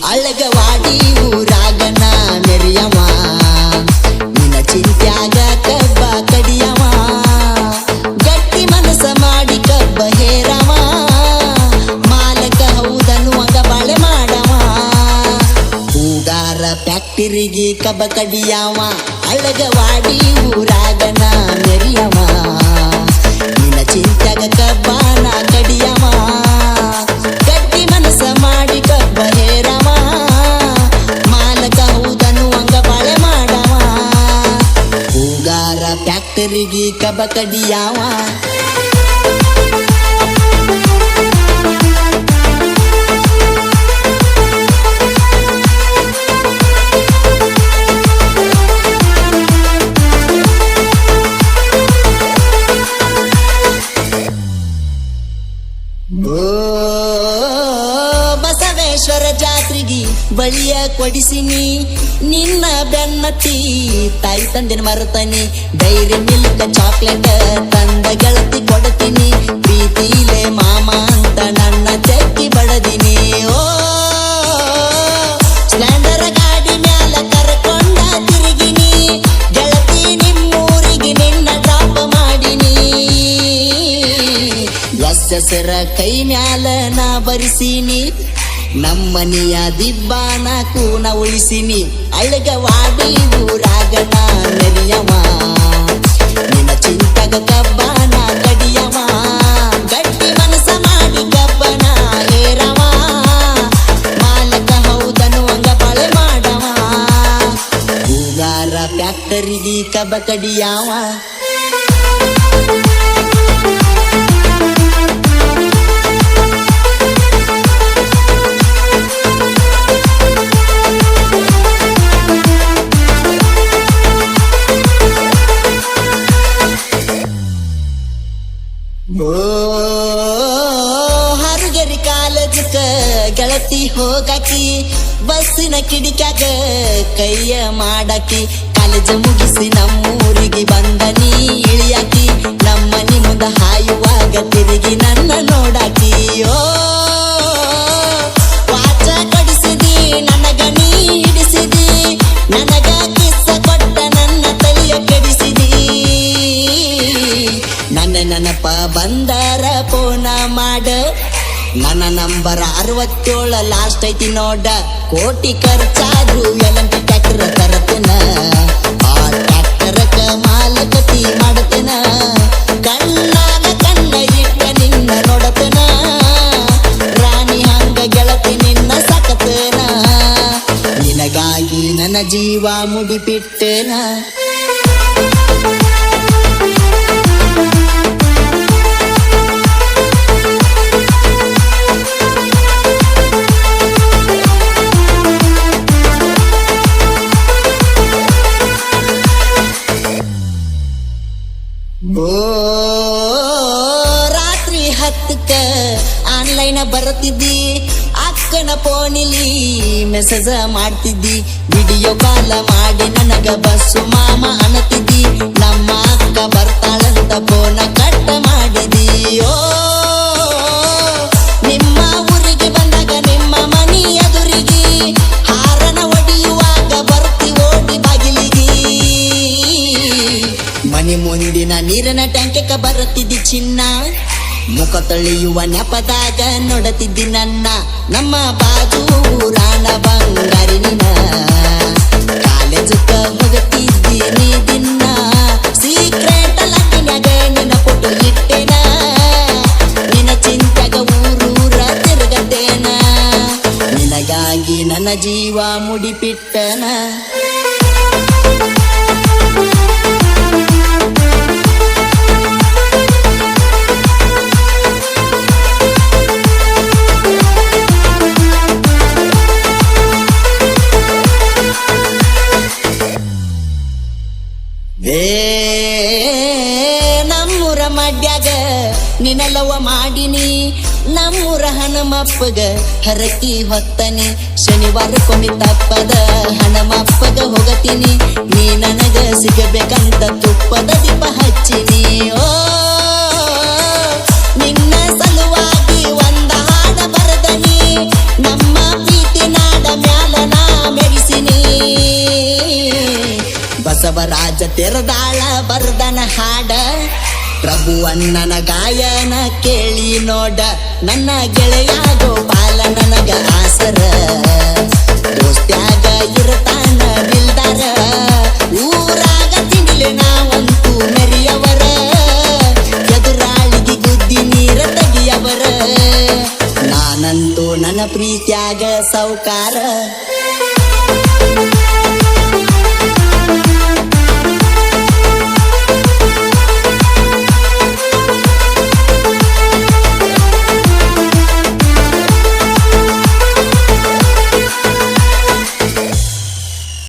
ಅಳಗವಾಡಿ ಊರಾಗನ ಮೆರಿಯವ ನಿನ್ನ ಚಿಂತ್ಯಾಗ ಕಬ್ಬ ಕಡಿಯವ ಗಟ್ಟಿ ಮನಸ ಮಾಡಿ ಕಬ್ಬ ಹೇರವ ಮಾಲಕ ಹೌದನ್ನುವಂಗ ಬಾಳೆ ಮಾಡವ ಹೂಗಾರ ಫ್ಯಾಕ್ಟರಿಗೆ ಕಬ್ಬ ಕಡಿಯವ ಅಳಗವಾಡಿ ಊರಾಗನ ಮೆರಿಯವ ನಿನ್ನ ಚಿಂತ್ಯಾಗ ಕಬ್ಬನ ಕಡಿಯವ ಗಟ್ಟಿ ಮನಸ ಮಾಡಿ ಕಬ್ಬ ಹೇರವ ಮಾಲಕ ಹೌದನ್ನುವಂಗ ಬಾಳೆ ಮಾಡವ ಹೂಗಾರ ಫ್ಯಾಕ್ಟರಿಗೆ ಕಬ್ಬ ಕಡಿಯವ ಬಸವೇಶ್ವರ ಜಾತ್ರೆಗಿ ಬಳಿಯ ಕೊಡಿಸಿನಿ ನಿನ್ನ ಬೆನ್ನತ್ತಿ ತಾಯಿ ತಂದಿನ ಮರತನಿ ಡೈರಿ ಮಿಲ್ಕ್ ಚಾಕ್ಲೇಟ್ ತಂದ ಗೆಳತಿ ಕೊಡ್ತೀನಿ ಪ್ರೀತಿಲೆ ಮಾಮ ಅಂತ ನನ್ನ ಚಕ್ಕಿ ಬಡದಿನಿ ಓ ಸ್ಪ್ಲೆಂಡರ್ ಗಾಡಿ ಮ್ಯಾಲ ಕರ್ಕೊಂಡ ತಿರುಗಿನಿ ಗೆಳತಿ ನಿಮ್ಮೂರಿಗೆ ನಿನ್ನ ಡ್ರಾಪ್ ಮಾಡಿನಿ ಹೆಸರ ಕೈ ಮ್ಯಾಲ ನಾ ಬರಿಸಿನಿ ನಮ್ಮನೆಯ ದಿಬ್ಬಾನ ಕೂನ ಉಳಿಸಿನಿ ಅಳಗವಾಡಿ ಊರಾಗನ ಮೆರಿಯವ ನಿನ್ನ ಚಿಂತಗ ಕಬ್ಬನ ಕಡಿಯವ ಗಟ್ಟಿ ಮನಸ ಮಾಡಿ ಕಬ್ಬನ ಹೇರವ ಮಾಲಕ ಹೌದನ್ನುವಂಗ ಬಾಳೆ ಮಾಡವ ಹೂಗಾರ ಫ್ಯಾಕ್ಟರಿಗೆ ಕಬ್ಬ ಕಡಿಯವ ಹರುಗರಿ ಕಾಲೇಜಕ್ಕ ಗೆಳತಿ ಹೋಗಾಕಿ ಬಸ್ಸಿನ ಕಿಡಿಕ್ಯಾಗ ಕೈಯ ಮಾಡಾಕಿ ಕಾಲೇಜ್ ಮುಗಿಸಿ ನಮ್ಮೂರಿಗೆ ಬಂದನಿ ಇಳಿಯಾಕಿ ನಮ್ಮನಿ ಮುಂದ ಹಾಯುವಾಗ ತಿರುಗಿ ನನ್ನ ನೋಡಾಕಿ ಓ ವಾಚ ಕಡಿಸಿದಿ ನನಗ ನೀ ಹಿಡಿಸಿದಿ ನನಗ ಕಿಸ್ಸ ಕೊಟ್ಟ ನನ್ನ ತಲೆಯ ಕೆಡಿಸಿದಿ ನನ್ನ ನೆನಪ ಬಂದರ ಫೋನ ಮಾಡ ನನ್ನ ನಂಬರ್ 67 ಲಾಸ್ಟ್ ಐತಿ ನೋಡ ಕೋಟಿ ಖರ್ಚಾದ್ರು ಎಲಂಟಿ ಟ್ಯಾಕ್ಟರ್ ತರತೇನ ಆ ಟ್ಯಾಕ್ಟರಕ ಮಾಲಕತಿ ಮಾಡತೇನ ಕಣ್ಣಾಗ ಕಣ್ಣ ಇಟ್ಟ ನಿನ್ನ ನೋಡತೇನ ರಾಣಿ ಹಂಗ ಗೆಳತಿ ನಿನ್ನ ಸಾಕತೇನ ನಿನಗಾಗಿ ನನ್ನ ಜೀವ ಮುಡಿಪಿಟ್ಟೇನ ಓ ರಾತ್ರಿ 10ಕ್ಕ ಆನ್ಲೈನ್ ಬರುತ್ತಿದ್ದಿ ಅಕ್ಕನ ಫೋನಿಲಿ ಮೆಸೇಜ್ ಮಾಡ್ತಿದ್ದಿ ವಿಡಿಯೋ ಕಾಲ್ ಮಾಡಿ ನನಗ ಬಸ್ಸು ಮಾಮ ಅನ್ನತಿದ್ದಿ ನಮ್ಮ ಅಕ್ಕ ಬರ್ತಾಳಂತ ಫೋನ ಕಟ್ ಮಾಡಿದಿ ಓ ನಿಮ್ಮ ಊರಿಗೆ ಬಂದಾಗ ನಿಮ್ಮ ಮನಿ ಎದುರಿಗೆ ಹಾರನ ಒಡೆಯುವಾಗ ಬರ್ತಿ ಓಡಿ ಬಾಗಿಲಿಗಿ ಮನಿ ಮುಂದಿನ ನೀರಿನ ಟ್ಯಾಂಕಕ್ಕ ಬರುತ್ತಿದ್ದಿ ಚಿನ್ನ ಮುಖ ತೊಳೆಯುವ ನೆಪದಾಗ ನೋಡುತ್ತಿದ್ದಿ ನನ್ನ ನಮ್ಮ ಬಾಜು ಊರಾನ ಬಂಗಾರಿ ನಿನ ಕಾಲೇಜಕ್ಕ ಹೋಗುತ್ತಿದ್ದಿ ನೀ ದಿನ ಸೀಕ್ರೆಟ್ ಲಕ್ಕಿನ್ಯಾಗ ನಿನ್ನ ಫೋಟೋ ಇಟ್ಟೇನ ನಿನ್ನ ಚಿಂತ್ಯಾಗ ಊರೂರ ತಿರುಗತೇನ ನಿನಗಾಗಿ ನನ್ನ ಜೀವ ಮುಡಿಪಿಟ್ಟನ ನಮ್ಮೂರ ಮಡ್ಯಾಗ ನಿನಲವ ಮಾಡಿನಿ ನಮ್ಮೂರ ಹನುಮಪ್ಪಗ ಹರಕಿ ಹೊತ್ತನಿ ಶನಿವಾರಕ್ಕೊಮ್ಮೆ ತಪ್ಪದ ಹನುಮಪ್ಪಗ ಹೋಗತೀನಿ ನೀ ನನಗ ಸಿಗಬೇಕಂತ ತುಪ್ಪದ ದೀಪ ಹಚ್ಚಿನಿ ಓ ನಿನ್ನ ಸಲುವಾಗಿ ಒಂದ ಹಾಡ ಬರದನಿ ನಮ್ಮ ಪ್ರೀತಿ ನಾಡ ರಾಜ ತೆರದಾಳ ಬರ್ದನ ಹಾಡ ಪ್ರಭು ಅಣ್ಣನ ಗಾಯನ ಕೇಳಿ ನೋಡ ನನ್ನ ಗೆಳೆಯ ಗೋಪಾಲ ನನಗ ಆಸರ ದೋಸ್ತ್ಯಾಗ ಇರತಾನ ಬಿಲ್ದಾರ ಊರಾಗ ತಿಂಡಿಲೆ ನಾವಂತೂ ಮೆರಿಯವರ ಎದುರಾಳಿಗೆ ಗುದ್ದಿ ನೀರ ತೆಗಿಯವರ ನಾನಂತೂ ನನ್ನ ಪ್ರೀತ್ಯಾಗ ಸೌಕಾರ